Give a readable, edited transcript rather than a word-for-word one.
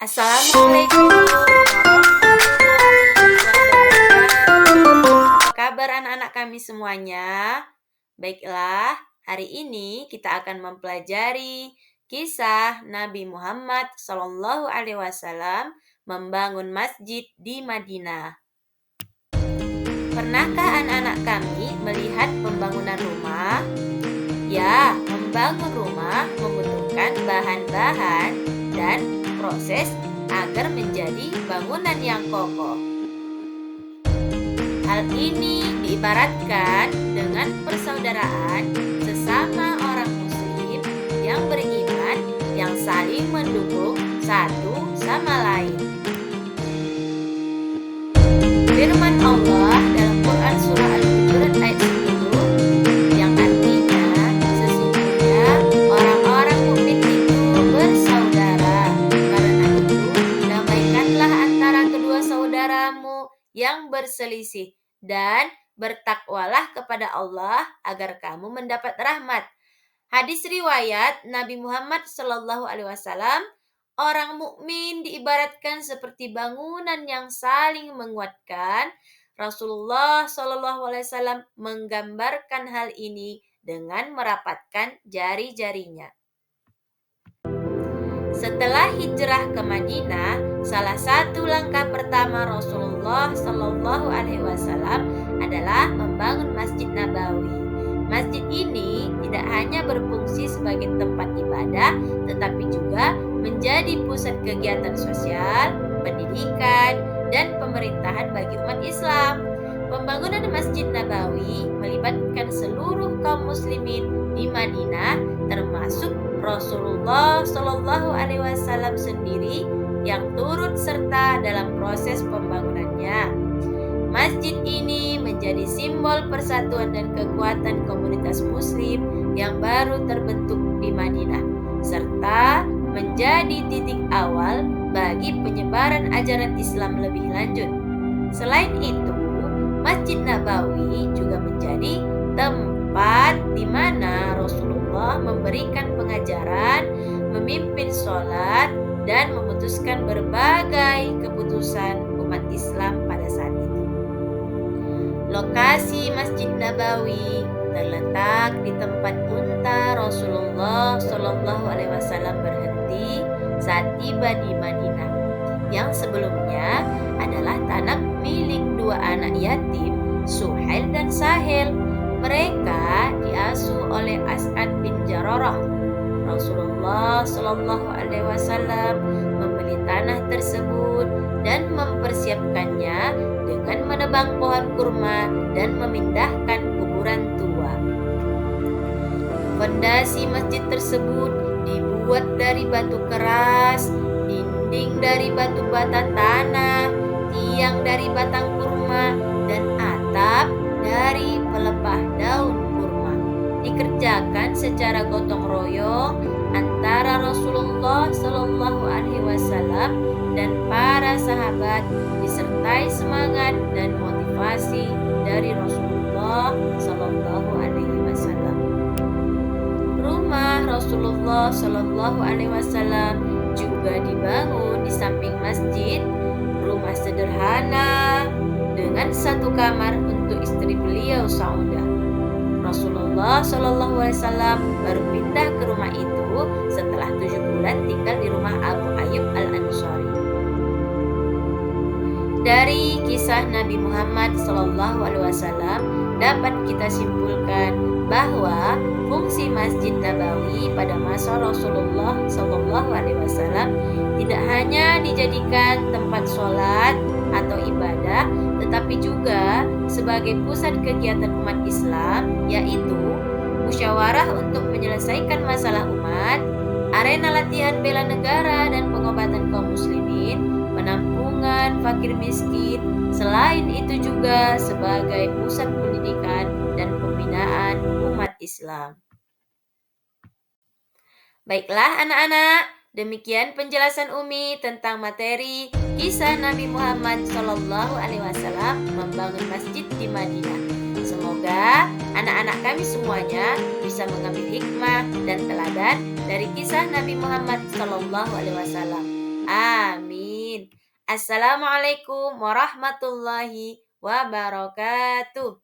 Assalamualaikum warahmatullahi wabarakatuh. Apa kabar anak-anak kami semuanya? Baiklah, hari ini kita akan mempelajari kisah Nabi Muhammad SAW membangun masjid di Madinah. Pernahkah anak-anak kami melihat pembangunan rumah? Ya, membangun rumah membutuhkan bahan-bahan dan proses agar menjadi bangunan yang kokoh. Hal ini diibaratkan dengan persaudaraan sesama orang muslim yang beriman yang saling mendukung satu sama lain. Firman Allah dalam Quran Surah Al-Hujurat ayat 10 yang artinya sesungguhnya orang-orang mukmin itu bersaudara. Karena itu damaikanlah antara kedua saudaramu yang berselisih dan bertakwalah kepada Allah agar kamu mendapat rahmat. Hadis riwayat Nabi Muhammad SAW, orang mukmin diibaratkan seperti bangunan yang saling menguatkan. Rasulullah SAW menggambarkan hal ini dengan merapatkan jari-jarinya. Setelah hijrah ke Madinah, salah satu langkah pertama Rasulullah SAW adalah membangun Masjid Nabawi. Masjid ini tidak hanya berfungsi sebagai tempat ibadah, tetapi juga menjadi pusat kegiatan sosial, pendidikan, dan pemerintahan bagi umat Islam. Pembangunan Masjid Nabawi melibatkan seluruh kaum muslimin di Madinah, termasuk Rasulullah SAW sendiri yang turut serta dalam proses pembangunannya. Masjid ini menjadi simbol persatuan dan kekuatan komunitas muslim yang baru terbentuk di Madinah, serta menjadi titik awal bagi penyebaran ajaran Islam lebih lanjut. Selain itu, Masjid Nabawi juga menjadi tempat di mana Rasulullah memberikan pengajaran, memimpin sholat, dan memutuskan berbagai keputusan umat Islam pada saat itu. Lokasi Masjid Nabawi terletak di tempat unta Rasulullah SAW berhenti saat tiba di Madinah, yang sebelumnya adalah tanah milik dua anak yatim, Suhail dan Sahil. Mereka diasuh oleh As'ad bin Jararah. Rasulullah SAW membeli tanah tersebut dan mempersiapkannya dengan menebang pohon kurma dan memindahkan kuburan tua. Fondasi masjid tersebut dibuat dari batu keras, dinding dari batu bata tanah, tiang dari batang kurma, dan atap dari pelepah daun kurma. Dikerjakan secara gotong royong antara Rasulullah SAW dan para sahabat, disertai semangat dan motivasi dari Rasulullah SAW. Rumah Rasulullah SAW juga dibangun di samping masjid, rumah sederhana dengan satu kamar untuk istri beliau Saudah. Rasulullah SAW baru pindah ke rumah itu setelah 7 bulan tinggal di rumah Abu Ayyub Al-Ansari. Dari kisah Nabi Muhammad SAW dapat kita simpulkan bahwa fungsi Masjid Nabawi pada masa Rasulullah SAW tidak hanya dijadikan tempat sholat atau ibadah, tetapi juga sebagai pusat kegiatan umat Islam, yaitu musyawarah untuk menyelesaikan masalah umat, arena latihan bela negara dan pengobatan kaum muslimin, penampungan fakir miskin. Selain itu juga sebagai pusat pendidikan dan pembinaan umat Islam. Baiklah anak-anak, demikian penjelasan Umi tentang materi kisah Nabi Muhammad SAW membangun masjid di Madinah. Semoga anak-anak kami semuanya bisa mengambil hikmah dan teladan dari kisah Nabi Muhammad SAW. Amin. Assalamualaikum warahmatullahi wabarakatuh.